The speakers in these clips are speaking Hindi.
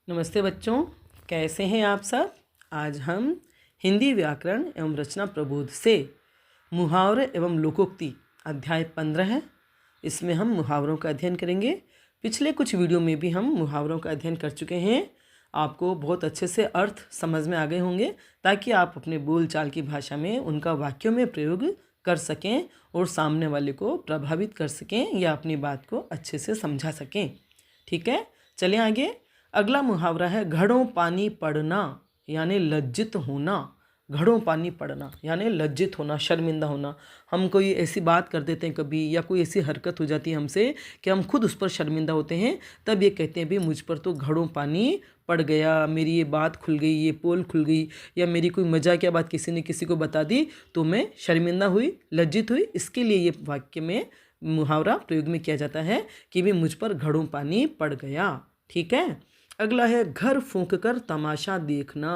नमस्ते बच्चों, कैसे हैं आप सब। आज हम हिंदी व्याकरण एवं रचना प्रबोध से मुहावरे एवं लोकोक्ति अध्याय 15 है। इसमें हम मुहावरों का अध्ययन करेंगे। पिछले कुछ वीडियो में भी हम मुहावरों का अध्ययन कर चुके हैं। आपको बहुत अच्छे से अर्थ समझ में आ गए होंगे, ताकि आप अपने बोलचाल की भाषा में उनका वाक्यों में प्रयोग कर सकें और सामने वाले को प्रभावित कर सकें या अपनी बात को अच्छे से समझा सकें। ठीक है, चलिए आगे। अगला मुहावरा है घड़ों पानी पड़ना यानी लज्जित होना। घड़ों पानी पड़ना यानी लज्जित होना, शर्मिंदा होना। हम कोई ऐसी बात कर देते हैं कभी, या कोई ऐसी हरकत हो जाती है हमसे कि हम खुद उस पर शर्मिंदा होते हैं, तब ये कहते हैं भी मुझ पर तो घड़ों पानी पड़ गया, मेरी ये बात खुल गई, ये पोल खुल गई, या मेरी कोई मजाकिया बात किसी ने किसी को बता दी तो मैं शर्मिंदा हुई, लज्जित हुई। इसके लिए ये वाक्य में मुहावरा प्रयोग में किया जाता है कि भी मुझ पर घड़ों पानी पड़ गया। ठीक है। अगला है घर फूंक कर तमाशा देखना।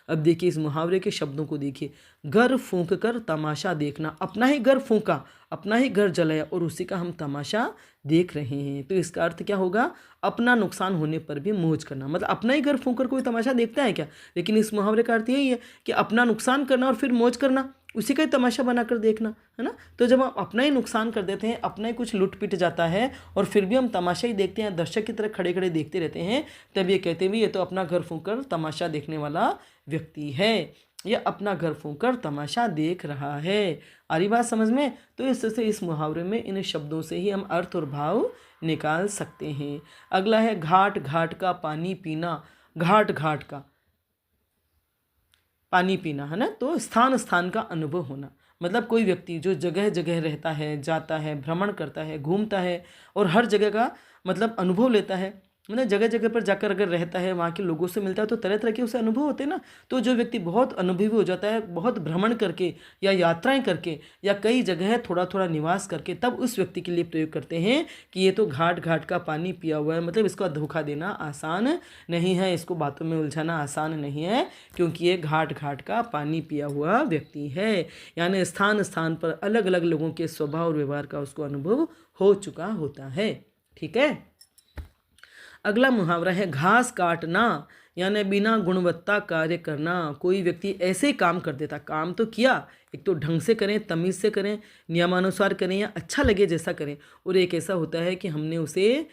अब देखिए इस मुहावरे के शब्दों को देखिए। घर फूंक कर तमाशा देखना, अपना ही घर फूंका, अपना ही घर जलाया और उसी का हम तमाशा देख रहे हैं। तो इसका अर्थ क्या होगा? अपना नुकसान होने पर भी मौज करना। मतलब अपना ही घर फूंक कर कोई तमाशा देखता है क्या? लेकिन इस मुहावरे का अर्थ यही है कि अपना नुकसान करना और फिर मौज करना, उसी का ही तमाशा बनाकर देखना, है ना। तो जब हम अपना ही नुकसान कर देते हैं, अपना ही कुछ लुट पिट जाता है और फिर भी हम तमाशा ही देखते हैं, दर्शक की तरह खड़े खड़े देखते रहते हैं, तब ये कहते भी ये तो अपना घर फूंक कर तमाशा देखने वाला व्यक्ति है, या अपना घर फूंक कर तमाशा देख रहा है। आ रही बात समझ में? तो इससे इस मुहावरे में इन शब्दों से ही हम अर्थ और भाव निकाल सकते हैं। अगला है घाट घाट का पानी पीना। घाट घाट का पानी पीना, है ना। तो स्थान स्थान का अनुभव होना, मतलब कोई व्यक्ति जो जगह जगह रहता है, जाता है, भ्रमण करता है, घूमता है और हर जगह का मतलब अनुभव लेता है, मतलब जगह जगह पर जाकर अगर रहता है, वहाँ के लोगों से मिलता है, तो तरह तरह के उसे अनुभव होते हैं ना। तो जो व्यक्ति बहुत अनुभवी हो जाता है, बहुत भ्रमण करके या यात्राएं करके या कई जगह थोड़ा थोड़ा निवास करके, तब उस व्यक्ति के लिए प्रयोग करते हैं कि ये तो घाट घाट का पानी पिया हुआ है। मतलब इसको धोखा देना आसान नहीं है, इसको बातों में उलझाना आसान नहीं है, क्योंकि ये घाट घाट का पानी पिया हुआ व्यक्ति है। यानी स्थान स्थान पर अलग अलग लोगों के स्वभाव और व्यवहार का उसको अनुभव हो चुका होता है। ठीक है। अगला मुहावरा है घास काटना, यानी बिना गुणवत्ता कार्य करना। कोई व्यक्ति ऐसे ही काम कर देता, काम तो किया, एक तो ढंग से करें, तमीज़ से करें, नियमानुसार करें या अच्छा लगे जैसा करें, और एक ऐसा होता है कि हमने उसे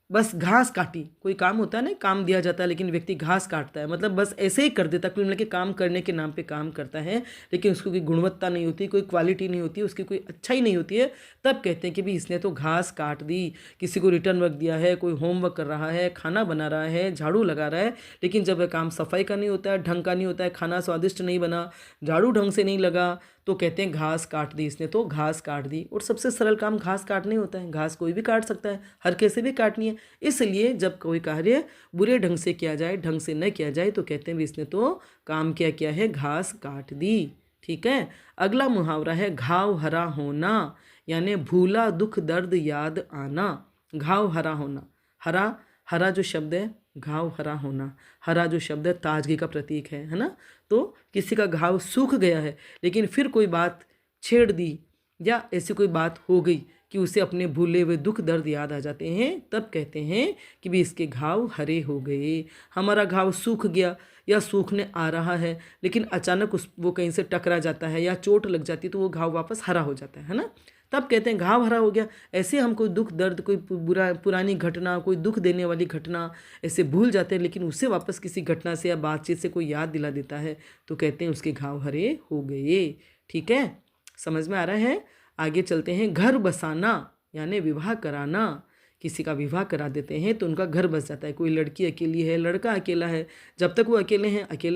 बस घास काटी। कोई काम होता है ना, काम दिया जाता है लेकिन व्यक्ति घास काटता है, मतलब बस ऐसे ही कर देता, कुल मिला के काम करने के नाम पे काम करता है, लेकिन उसको कोई गुणवत्ता नहीं होती, कोई क्वालिटी नहीं होती, उसकी कोई अच्छाई नहीं होती है। तब कहते हैं कि भी इसने तो घास काट दी। किसी को रिटर्न वर्क दिया है, कोई होमवर्क कर रहा है, खाना बना रहा है, झाड़ू लगा रहा है, लेकिन जब वह काम सफाई का नहीं होता है, ढंग का नहीं होता है, खाना स्वादिष्ट नहीं बना, झाड़ू ढंग से नहीं लगा, तो कहते हैं घास काट दी, इसने तो घास काट दी। और सबसे सरल काम घास काटने होता है। घास कोई भी काट सकता है, हर कैसे भी काटनी है। इसलिए जब कोई कार्य बुरे ढंग से किया जाए, ढंग से न किया जाए, तो कहते हैं इसने तो काम क्या है, घास काट दी। ठीक है। अगला मुहावरा है घाव हरा होना, यानी भूला दुख दर्द याद आना। घाव हरा होना, हरा हरा जो शब्द है, घाव हरा होना, हरा जो शब्द है ताजगी का प्रतीक है ना। तो किसी का घाव सूख गया है, लेकिन फिर कोई बात छेड़ दी या ऐसी कोई बात हो गई कि उसे अपने भूले हुए दुख दर्द याद आ जाते हैं, तब कहते हैं कि भी इसके घाव हरे हो गए। हमारा घाव सूख गया या सूखने आ रहा है, लेकिन अचानक वो कहीं से टकरा जाता है या चोट लग जाती है, तो वो घाव वापस हरा हो जाता है ना। तब कहते हैं घाव हरा हो गया। ऐसे हम कोई दुख दर्द, कोई पुरानी घटना, कोई दुख देने वाली घटना ऐसे भूल जाते हैं, लेकिन उससे वापस किसी घटना से या बातचीत से कोई याद दिला देता है, तो कहते हैं उसके घाव हरे हो गए। ठीक है, समझ में आ रहा है। आगे चलते हैं। घर बसाना, यानी विवाह कराना। किसी का विवाह करा देते हैं तो उनका घर बस जाता है। कोई लड़की अकेली है, लड़का अकेला है, जब तक वो अकेले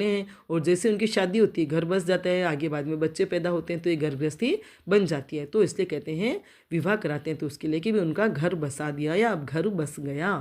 हैं, और जैसे उनकी शादी होती है घर बस जाता है, आगे बाद में बच्चे पैदा होते हैं तो ये घर गृहस्थी बन जाती है। तो इसलिए कहते हैं विवाह कराते हैं तो उसके लिए कि भी उनका घर बसा दिया या अब घर बस गया।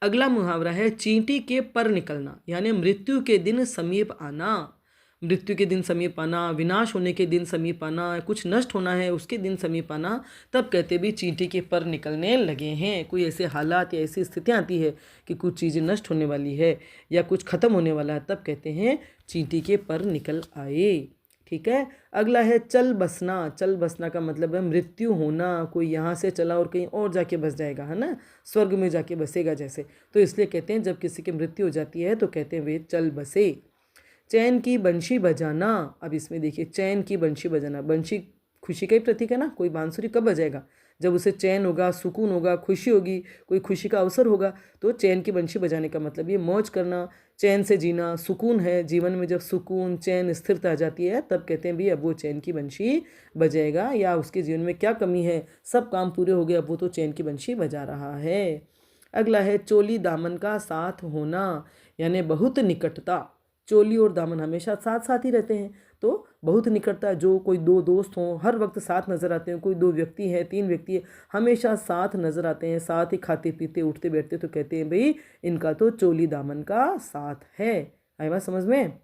अगला मुहावरा है चींटी के पर निकलना, यानी मृत्यु के दिन समीप आना। मृत्यु के दिन समीप आना, विनाश होने के दिन समीप आना, कुछ नष्ट होना है उसके दिन समीप आना, तब कहते भी चींटी के पर निकलने लगे हैं। कोई ऐसे हालात या ऐसी स्थितियाँ आती है कि कुछ चीज़ें नष्ट होने वाली है या कुछ खत्म होने वाला है, तब कहते हैं चींटी के पर निकल आए। ठीक है। अगला है चल बसना। चल बसना का मतलब है मृत्यु होना, कोई यहाँ से चला और कहीं और जाके बस जाएगा, है ना, स्वर्ग में जाके बसेगा जैसे। तो इसलिए कहते हैं जब किसी की मृत्यु हो जाती है तो कहते हैं वे चल बसे। चैन की बंशी बजाना। अब इसमें देखिए, चैन की बंशी बजाना, बंशी खुशी का ही प्रतीक है ना। कोई बांसुरी कब बजाएगा? जब उसे चैन होगा, सुकून होगा, खुशी होगी, कोई खुशी का अवसर होगा। तो चैन की बंशी बजाने का मतलब ये मौज करना, चैन से जीना, सुकून है जीवन में। जब सुकून, चैन, स्थिरता आ जाती है तब कहते हैं भी अब वो चैन की बंशी बजाएगा, या उसके जीवन में क्या कमी है, सब काम पूरे हो गए, अब वो तो चैन की बंशी बजा रहा है। अगला है चोली दामन का साथ होना, यानी बहुत निकटता। चोली और दामन हमेशा साथ साथ ही रहते हैं, तो बहुत निकटता। जो कोई दो दोस्त हों हर वक्त साथ नज़र आते हैं, कोई दो व्यक्ति हैं, तीन व्यक्ति है, हमेशा साथ नज़र आते हैं, साथ ही खाते पीते उठते बैठते, तो कहते हैं भाई इनका तो चोली दामन का साथ है। आई बात समझ में?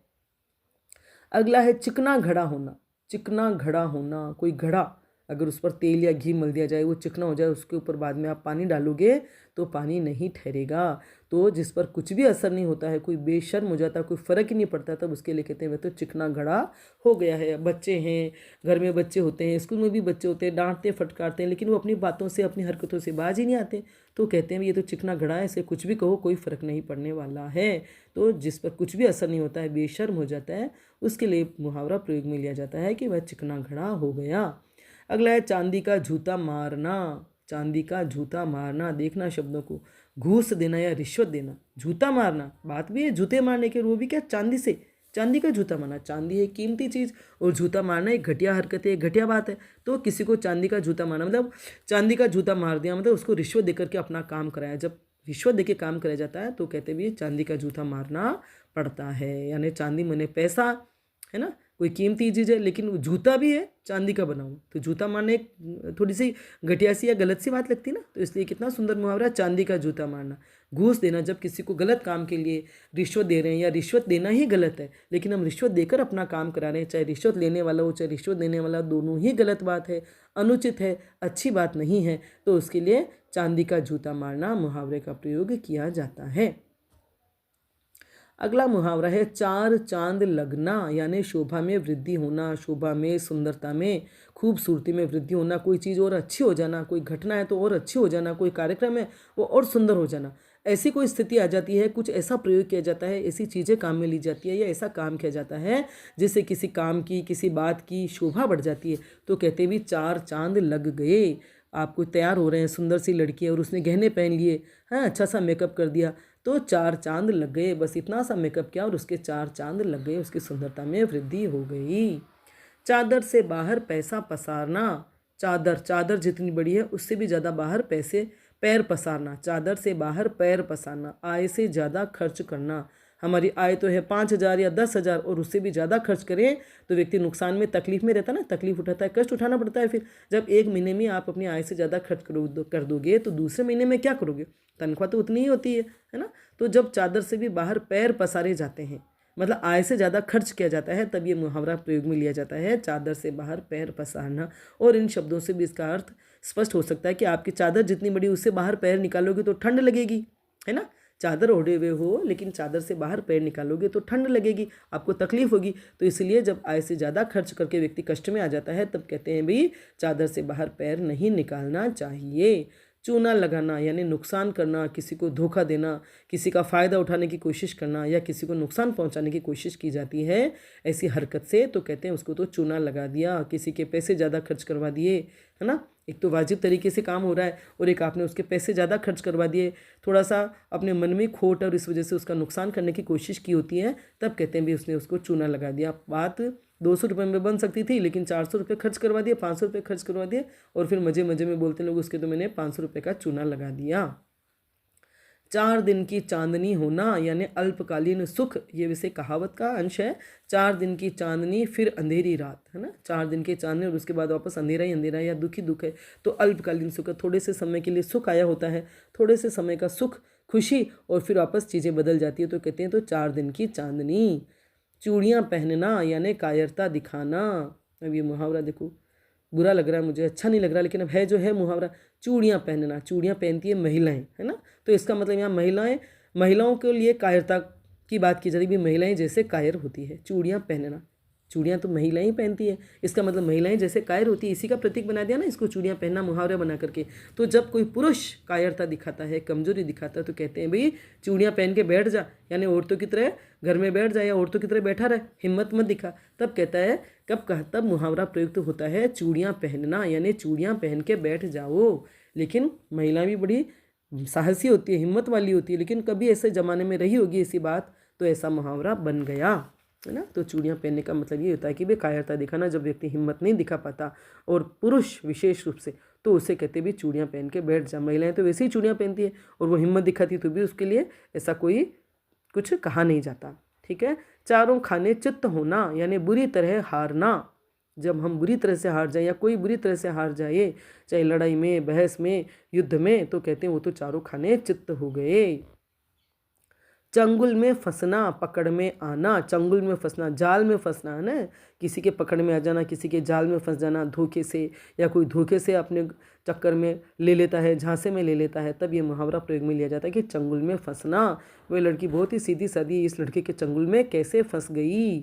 अगला है चिकना घड़ा होना। चिकना घड़ा होना, कोई घड़ा अगर उस पर तेल या घी मल दिया जाए, वो चिकना हो जाए, उसके ऊपर बाद में आप पानी डालोगे तो पानी नहीं ठहरेगा। तो जिस पर कुछ भी असर नहीं होता है, कोई बेशर्म हो जाता है, कोई फ़र्क ही नहीं पड़ता, तब उसके लिए कहते हैं वह तो चिकना घड़ा हो गया है। बच्चे हैं, घर में बच्चे होते हैं, स्कूल में भी बच्चे होते हैं, डांटते फटकारते हैं, लेकिन वो अपनी बातों से, अपनी हरकतों से बाज ही नहीं आते, तो कहते हैं ये तो चिकना घड़ा है, इसे कुछ भी कहो कोई फ़र्क नहीं पड़ने वाला है। तो जिस पर कुछ भी असर नहीं होता है, बेशर्म हो जाता है, उसके लिए मुहावरा प्रयोग में लिया जाता है कि वह चिकना घड़ा हो गया। अगला है चांदी का जूता मारना। चांदी का जूता मारना, देखना शब्दों को, घूस देना या रिश्वत देना। जूता मारना, बात भी है जूते मारने के, वो भी क्या, चांदी से। चांदी का जूता मारना, चांदी है कीमती चीज़, और जूता मारना एक घटिया हरकत है, एक घटिया बात है। तो किसी को चांदी का जूता मारना मतलब चांदी का जूता मार दिया, मतलब उसको रिश्वत देकर के अपना काम कराया। जब रिश्वत देके काम कराया जाता है तो कहते भी चांदी का जूता मारना पड़ता है। यानी चांदी माने पैसा, है ना, कोई कीमती चीज़ है, लेकिन वो जूता भी है चांदी का बना हुआ, तो जूता मारना एक थोड़ी सी घटिया सी या गलत सी बात लगती ना। तो इसलिए कितना सुंदर मुहावरा, चांदी का जूता मारना। घूस देना, जब किसी को गलत काम के लिए रिश्वत दे रहे हैं, या रिश्वत देना ही गलत है लेकिन हम रिश्वत देकर अपना काम करा रहे हैं, चाहे रिश्वत लेने वाला हो चाहे रिश्वत देने वाला, दोनों ही गलत बात है, अनुचित है, अच्छी बात नहीं है। तो उसके लिए चांदी का जूता मारना मुहावरे का प्रयोग किया जाता है। अगला मुहावरा है चार चांद लगना, यानी शोभा में वृद्धि होना, शोभा में, सुंदरता में, खूबसूरती में वृद्धि होना। कोई चीज़ और अच्छी हो जाना, कोई घटना है तो और अच्छी हो जाना, कोई कार्यक्रम है वो और सुंदर हो जाना। ऐसी कोई स्थिति आ जाती है, कुछ ऐसा प्रयोग किया जाता है, ऐसी चीज़ें काम में ली जाती है, या ऐसा काम किया जाता है जिससे किसी काम की, किसी बात की शोभा बढ़ जाती है। तो कहते भी चार चांद लग गए। आप कोई तैयार हो रहे हैं, सुंदर सी लड़की है और उसने गहने पहन लिए, हाँ, अच्छा सा मेकअप कर दिया, तो चार चांद लग गए। बस इतना सा मेकअप किया और उसके चार चांद लग गए, उसकी सुंदरता में वृद्धि हो गई। चादर से बाहर पैसा पसारना। चादर, चादर जितनी बड़ी है उससे भी ज़्यादा बाहर पैसे, पैर पसारना। चादर से बाहर पैर पसारना, आय से ज़्यादा खर्च करना। हमारी आय तो है 5,000 या 10,000 और उससे भी ज़्यादा खर्च करें तो व्यक्ति नुकसान में, तकलीफ में रहता है ना, तकलीफ उठाता है, कष्ट उठाना पड़ता है। फिर जब एक महीने में आप अपनी आय से ज़्यादा खर्च कर दोगे तो दूसरे महीने में क्या करोगे? तनख्वाह तो उतनी ही होती है ना। तो जब चादर से भी बाहर पैर पसारे जाते हैं, मतलब आय से ज़्यादा खर्च किया जाता है, तब ये मुहावरा प्रयोग में लिया जाता है, चादर से बाहर पैर पसारना। और इन शब्दों से भी इसका अर्थ स्पष्ट हो सकता है कि आपकी चादर जितनी बड़ी, उससे बाहर पैर निकालोगे तो ठंड लगेगी, है ना। चादर ओढ़े हुए हो लेकिन चादर से बाहर पैर निकालोगे तो ठंड लगेगी, आपको तकलीफ होगी। तो इसलिए जब आय से ज़्यादा खर्च करके व्यक्ति कष्ट में आ जाता है तब कहते हैं भाई चादर से बाहर पैर नहीं निकालना चाहिए। चूना लगाना यानी नुकसान करना, किसी को धोखा देना, किसी का फ़ायदा उठाने की कोशिश करना या किसी को नुकसान पहुंचाने की कोशिश की जाती है ऐसी हरकत से, तो कहते हैं उसको तो चूना लगा दिया, किसी के पैसे ज़्यादा खर्च करवा दिए, है ना। एक तो वाजिब तरीके से काम हो रहा है और एक आपने उसके पैसे ज़्यादा खर्च करवा दिए, थोड़ा सा अपने मन में खोट और इस वजह से उसका नुकसान करने की कोशिश की होती है, तब कहते हैं भी उसने उसको चूना लगा दिया। बात 200 रुपये में बन सकती थी लेकिन 400 रुपये खर्च करवा दिए, 500 रुपये खर्च करवा दिए और फिर मज़े मज़े में बोलते लोग उसके तो मैंने 500 रुपये का चूना लगा दिया। 4 दिन की चांदनी होना यानी अल्पकालीन सुख, ये वैसे कहावत का अंश है। 4 दिन की चांदनी फिर अंधेरी रात, है ना। 4 दिन की चांदनी और उसके बाद वापस अंधेरा ही अंधेरा या दुख ही दुख है, तो अल्पकालीन सुख है। थोड़े से समय के लिए सुख आया होता है, थोड़े से समय का सुख, खुशी, और फिर वापस चीज़ें बदल जाती है, तो कहते हैं तो 4 दिन की चांदनी। चूड़ियाँ पहनना यानी कायरता दिखाना। अब ये मुहावरा देखो, बुरा लग रहा है मुझे, अच्छा नहीं लग रहा, लेकिन अब है जो है मुहावरा। चूड़ियाँ पहनना, चूड़ियाँ पहनती है महिलाएं, है ना, तो इसका मतलब यहाँ महिलाओं के लिए कायरता की बात की जाती है, भी महिलाएं जैसे कायर होती है। चूड़ियाँ पहनना, चूड़ियाँ तो महिलाएं ही पहनती हैं, इसका मतलब महिलाएं जैसे कायर होती है, इसी का प्रतीक बना दिया ना इसको, चूड़ियाँ पहनना मुहावरा बना करके। तो जब कोई पुरुष कायरता दिखाता है, कमजोरी दिखाता है, तो कहते हैं भाई चूड़ियाँ पहन के बैठ जा, यानी औरतों की तरह घर में बैठ जा या औरतों की तरह बैठा रहे, हिम्मत मत दिखा। तब कहता है तब मुहावरा प्रयुक्त होता है चूड़ियाँ पहनना, यानी चूड़ियाँ पहन के बैठ जाओ। लेकिन महिला भी बड़ी साहसी होती है, हिम्मत वाली होती है, लेकिन कभी ऐसे ज़माने में रही होगी ऐसी बात, तो ऐसा मुहावरा बन गया, है ना। तो चूड़ियाँ पहनने का मतलब ये होता है कि भाई कायरता दिखाना, जब व्यक्ति हिम्मत नहीं दिखा पाता और पुरुष विशेष रूप से, तो उसे कहते भी चूड़ियाँ पहन के बैठ जा। महिलाएं तो वैसे ही चूड़ियाँ पहनती है और वो हिम्मत दिखाती तो भी उसके लिए ऐसा कोई कुछ कहा नहीं जाता। ठीक है। चारों खाने चित्त होना, यानी बुरी तरह हारना। जब हम बुरी तरह से हार जाए या कोई बुरी तरह से हार जाए, चाहे लड़ाई में, बहस में, युद्ध में, तो कहते हैं वो तो चारों खाने चित्त हो गए। चंगुल में फंसना, पकड़ में आना। चंगुल में फंसना, जाल में फंसना, है ना, किसी के पकड़ में आ जाना, किसी के जाल में फंस जाना धोखे से, या कोई धोखे से अपने चक्कर में ले लेता है, झांसे में ले लेता है, तब ये मुहावरा प्रयोग में लिया जाता है कि चंगुल में फंसना। वह लड़की बहुत ही सीधी सादी इस लड़के के चंगुल में कैसे फंस गई,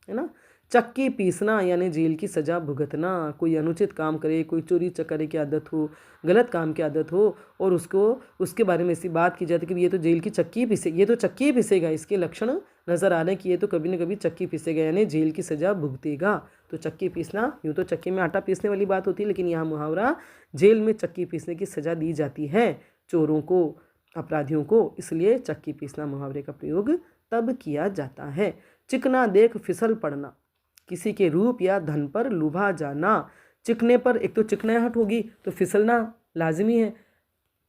है ना। चक्की पीसना, यानी जेल की सज़ा भुगतना। कोई अनुचित काम करे, कोई चोरी चकारी की आदत हो, गलत काम की आदत हो, और उसके बारे में ऐसी बात की जाती है कि ये तो जेल की चक्की पीसे, ये तो चक्की पीसेगा, इसके लक्षण नज़र आ रहे हैं कि ये तो कभी न कभी चक्की पीसेगा, यानी जेल की सज़ा भुगतेगा। तो चक्की पीसना, यूँ तो चक्की में आटा पीसने वाली बात होती है, लेकिन यहाँ मुहावरा जेल में चक्की पीसने की सज़ा दी जाती है चोरों को, अपराधियों को, इसलिए चक्की पीसना मुहावरे का प्रयोग तब किया जाता है। चिकना देख फिसल पड़ना, किसी के रूप या धन पर लुभा जाना। चिकने पर एक तो चिकनाहट होगी तो फिसलना लाजमी है,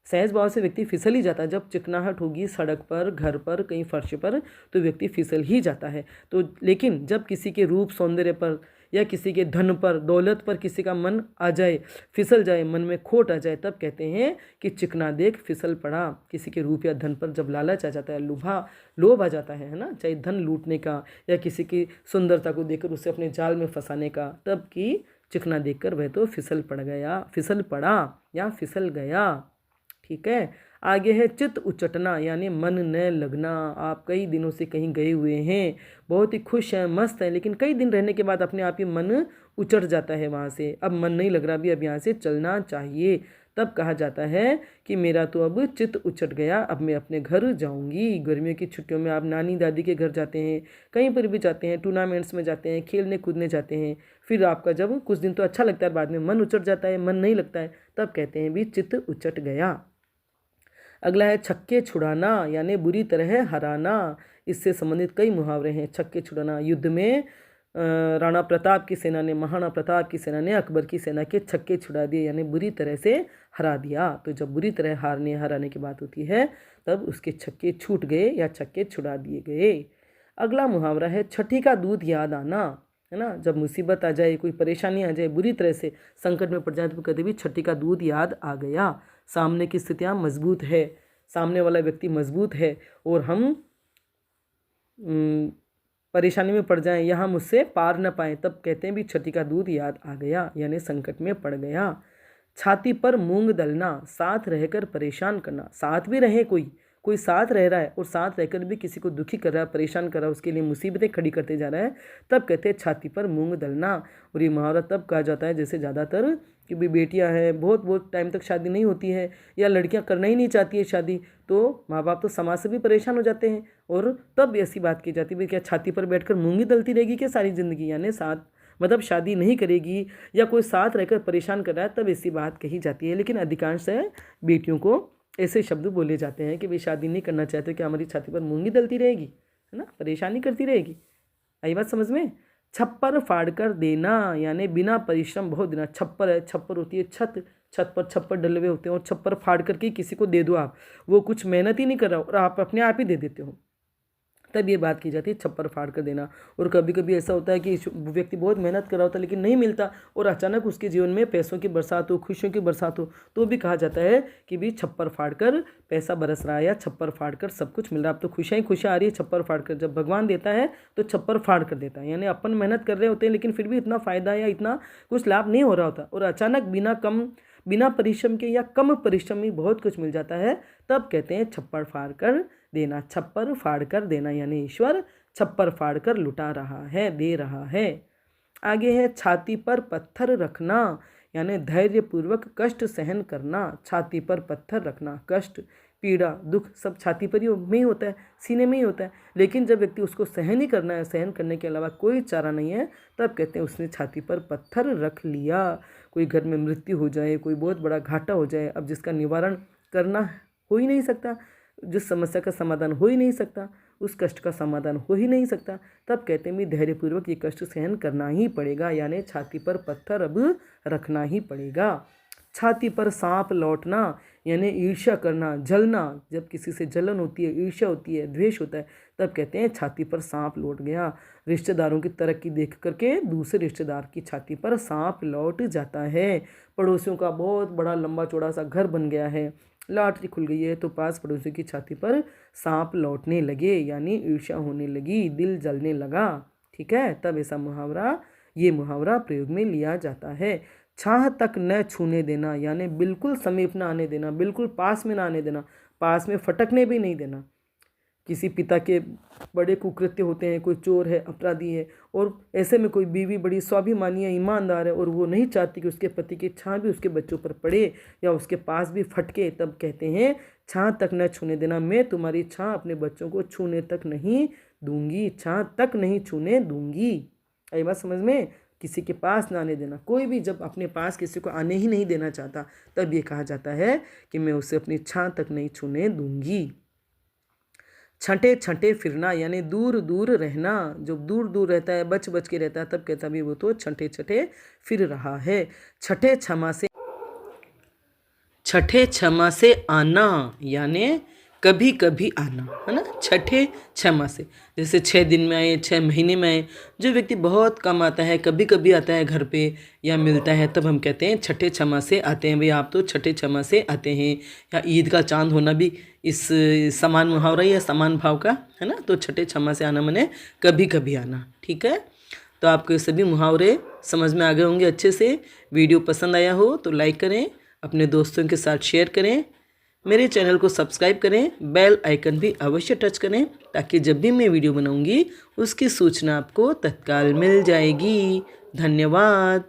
सहज भाव से व्यक्ति फिसल ही जाता है। जब चिकनाहट होगी सड़क पर, घर पर, कहीं फर्श पर, तो व्यक्ति फिसल ही जाता है। तो लेकिन जब किसी के रूप सौंदर्य पर या किसी के धन पर, दौलत पर किसी का मन आ जाए, फिसल जाए, मन में खोट आ जाए, तब कहते हैं कि चिकना देख फिसल पड़ा। किसी के रूप या धन पर जब लालच आ जाता है, लोभ आ जाता है ना, चाहे धन लूटने का या किसी की सुंदरता को देखकर उसे अपने जाल में फंसाने का, तब की चिकना देखकर वह तो फिसल पड़ा या फिसल गया। ठीक है। आगे है चित्त उचटना, यानी मन न लगना। आप कई दिनों से कहीं गए हुए हैं, बहुत ही खुश हैं, मस्त हैं, लेकिन कई दिन रहने के बाद अपने आप ही मन उचट जाता है वहाँ से, अब मन नहीं लग रहा, भी अब यहाँ से चलना चाहिए। तब कहा जाता है कि मेरा तो अब चित्त उचट गया, अब मैं अपने घर जाऊंगी। गर्मियों की छुट्टियों में आप नानी दादी के घर जाते हैं, कहीं पर भी जाते हैं, टूर्नामेंट्स में जाते हैं, खेलने कूदने जाते हैं, फिर आपका जब कुछ दिन तो अच्छा लगता है, बाद में मन उचट जाता है, मन नहीं लगता है, तब कहते हैं भी चित्त उचट गया। अगला है छक्के छुड़ाना, यानी बुरी तरह हराना। इससे संबंधित कई मुहावरे हैं। छक्के छुड़ाना, युद्ध में राणा प्रताप की सेना ने, महाराणा प्रताप की सेना ने अकबर की सेना के छक्के छुड़ा दिए, यानी बुरी तरह से हरा दिया। तो जब बुरी तरह हराने की बात होती है, तब उसके छक्के छूट गए या छक्के छुड़ा दिए गए। अगला मुहावरा है छठी का दूध याद आना, है ना। जब मुसीबत आ जाए, कोई परेशानी आ जाए, बुरी तरह से संकट में पड़ जाए, तो कभी भी छठी का दूध याद आ गया। सामने की स्थितियाँ मजबूत है, सामने वाला व्यक्ति मजबूत है और हम परेशानी में पड़ जाएं या हम उससे पार न पाएं, तब कहते हैं भी छठी का दूध याद आ गया, यानी संकट में पड़ गया। छाती पर मूंग दलना, साथ रहकर परेशान करना। साथ भी रहे, कोई साथ रह रहा है और साथ रहकर भी किसी को दुखी कर रहा है, परेशान कर रहा है, उसके लिए मुसीबतें खड़ी करते जा रहा है, तब कहते हैं छाती पर मूंग दलना। और ये मुहावरा तब कहा जाता है जैसे ज़्यादातर कि भी बेटियां हैं, बहुत टाइम तक शादी नहीं होती है, या लड़कियां करना ही नहीं चाहती है शादी, तो माँ बाप तो समाज से भी परेशान हो जाते हैं, और तब ऐसी बात की जाती है क्या छाती पर बैठकर मूंगी दलती रहेगी क्या सारी ज़िंदगी, यानी साथ मतलब शादी नहीं करेगी या कोई साथ रहकर परेशान कर रहा है, तब ऐसी बात कही जाती है। लेकिन अधिकांश बेटियों को ऐसे शब्द बोले जाते हैं कि वे शादी नहीं करना चाहते, कि हमारी छाती पर मूंगी दलती रहेगी, है ना, परेशानी करती रहेगी। आई बात समझ में। छप्पर फाड़ कर देना, यानी बिना परिश्रम बहुत देना। छप्पर है, छप्पर होती है छत पर छप्पर डले हुए होते हैं और छप्पर फाड़ करके किसी को दे दो आप, वो कुछ मेहनत ही नहीं कर रहा और आप अपने आप ही दे देते हो, तब ये बात की जाती है छप्पर फाड़ कर देना। और कभी कभी ऐसा होता है कि व्यक्ति बहुत मेहनत कर रहा होता है लेकिन नहीं मिलता, और अचानक उसके जीवन में पैसों की बरसात हो, खुशियों की बरसात हो, तो भी कहा जाता है कि भी छप्पर फाड़ कर पैसा बरस रहा है, या छप्पर फाड़ कर सब कुछ मिल रहा है। अब तो खुशियाँ ही खुशियाँ आ रही है छप्पर फाड़ कर। जब भगवान देता है तो छप्पर फाड़ कर देता है, यानी अपन मेहनत कर रहे होते हैं लेकिन फिर भी इतना फ़ायदा या इतना कुछ लाभ नहीं हो रहा होता, और अचानक बिना परिश्रम के या कम परिश्रम में बहुत कुछ मिल जाता है, तब कहते हैं छप्पर फाड़ कर देना। छप्पर फाड़ कर देना, यानी ईश्वर छप्पर फाड़ कर लुटा रहा है, दे रहा है। आगे है छाती पर पत्थर रखना, यानी धैर्यपूर्वक कष्ट सहन करना। छाती पर पत्थर रखना, कष्ट, पीड़ा, दुख सब छाती पर ही होता है, सीने में ही होता है। लेकिन जब व्यक्ति उसको सहन ही करना है, सहन करने के अलावा कोई चारा नहीं है, तब कहते हैं उसने छाती पर पत्थर रख लिया। कोई घर में मृत्यु हो जाए, कोई बहुत बड़ा घाटा हो जाए, अब जिसका निवारण करना हो ही नहीं सकता, जिस समस्या का समाधान हो ही नहीं सकता, उस कष्ट का समाधान हो ही नहीं सकता, तब कहते हैं भी धैर्यपूर्वक ये कष्ट सहन करना ही पड़ेगा, यानी छाती पर पत्थर अब रखना ही पड़ेगा। छाती पर सांप लौटना, यानी ईर्ष्या करना, जलना। जब किसी से जलन होती है, ईर्ष्या होती है, द्वेष होता है, तब कहते हैं छाती पर सांप लौट गया। रिश्तेदारों की तरक्की देख करके दूसरे रिश्तेदार की छाती पर सांप लौट जाता है। पड़ोसियों का बहुत बड़ा लंबा चौड़ा सा घर बन गया है, लॉटरी खुल गई है, तो पास पड़ोसियों की छाती पर सांप लौटने लगे, यानी ईर्ष्या होने लगी, दिल जलने लगा। ठीक है, तब ऐसा ये मुहावरा प्रयोग में लिया जाता है। छाह तक न छूने देना, यानी बिल्कुल समीप ना आने देना, बिल्कुल पास में ना आने देना, पास में फटकने भी नहीं देना। किसी पिता के बड़े कुकृत्य होते हैं, कोई चोर है, अपराधी है, और ऐसे में कोई बीवी बड़ी स्वाभिमानी है, ईमानदार है, और वो नहीं चाहती कि उसके पति की छाह भी उसके बच्चों पर पड़े या उसके पास भी फटके, तब कहते हैं छाह तक न छूने देना, मैं तुम्हारी छाह अपने बच्चों को छूने तक नहीं दूंगी, छाह तक नहीं छूने दूंगी। आई बात समझ में? किसी के पास ना आने देना। कोई भी जब अपने पास किसी को आने ही नहीं देना चाहता, तब ये कहा जाता है कि मैं उसे अपनी छाह तक नहीं छूने दूंगी। छंटे छंटे फिरना, यानी दूर दूर रहना। जो दूर दूर रहता है, बच बच के रहता है, तब कहता भी वो तो छंटे छंटे फिर रहा है। छठे क्षमा से आना, यानी कभी कभी आना, है ना। छठे क्षमा से, जैसे 6 दिन में आए, 6 महीने में आए। जो व्यक्ति बहुत कम आता है, कभी कभी आता है घर पे या मिलता है, तब हम कहते हैं छठे क्षमा से आते हैं। भाई आप तो छठे क्षमा से आते हैं। या ईद का चांद होना भी इस समान मुहावरा या समान भाव का है ना। तो छठे क्षमा से आना माने कभी कभी आना। ठीक है, तो आपको ये सभी मुहावरे समझ में आ गए होंगे अच्छे से। वीडियो पसंद आया हो तो लाइक करें, अपने दोस्तों के साथ शेयर करें, मेरे चैनल को सब्सक्राइब करें, बेल आइकन भी अवश्य टच करें, ताकि जब भी मैं वीडियो बनाऊंगी उसकी सूचना आपको तत्काल मिल जाएगी। धन्यवाद।